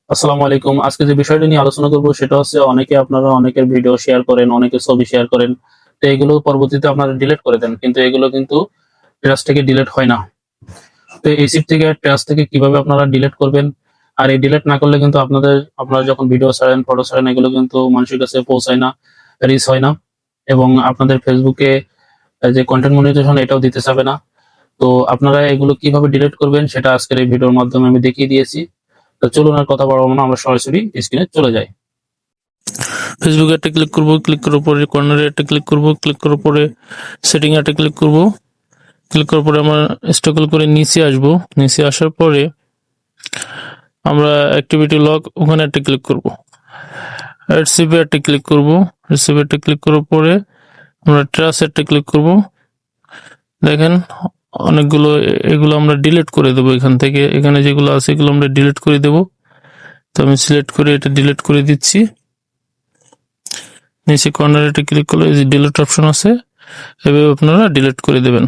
আসসালামু আলাইকুম। আজকে যে বিষয়টা নিয়ে আলোচনা করব সেটা হচ্ছে আপনারা অনেকের ভিডিও শেয়ার করেন, অনেকে ছবি শেয়ার করেন। তো এগুলো পরবর্তীতে আপনারা ডিলিট করে দেন। কিন্তু এগুলো কিন্তু ট্রাস্ট থেকে ডিলিট হয় না। তো এসিপ থেকে ট্রাস্ট থেকে কিভাবে আপনারা ডিলিট করবেন? আর এই ডিলিট না করলে কিন্তু আপনারা যখন ভিডিও ছাড়েন, ফটো ছাড়েন এগুলো কিন্তু মানুষের কাছে পৌঁছায় না, রিচ হয় না এবং আপনাদের ফেসবুকে যে কনটেন্ট মনিটাইজেশন এটাও দিতে চাবে না। তো আপনারা এগুলো কিভাবে ডিলিট করবেন সেটা আজকের এই ভিডিওর মাধ্যমে আমি দেখিয়ে দিয়েছি। তো চলুন আর কথা বাড়াবো না, আমরা সরাসরি স্ক্রিনে চলে যাই। ফেসবুকে একটা ক্লিক করব, ক্লিক করার পরে কর্নারে একটা ক্লিক করব, ক্লিক করার পরে সেটিং একটা ক্লিক করব, ক্লিক করার পরে আমরা স্ক্রল করে নিচে আসব। নিচে আসার পরে আমরা অ্যাক্টিভিটি লগ ওখানে একটা ক্লিক করব, রিসিভে একটা ক্লিক করব, রিসিভে একটা ক্লিক করার পরে আমরা ট্রাস্ট একটা ক্লিক করব। দেখেন অনেকগুলো, এগুলো আমরা ডিলিট করে দেবো এখান থেকে। এখানে যেগুলো আছে এগুলো আমরা ডিলিট করে দেব। তো আমি সিলেক্ট করে এটা ডিলিট করে দিচ্ছি। নিচে কর্নারে একটা ক্লিক করলে এই যে ডিলিট অপশন আছে, এভাবে আপনারা ডিলিট করে দেবেন।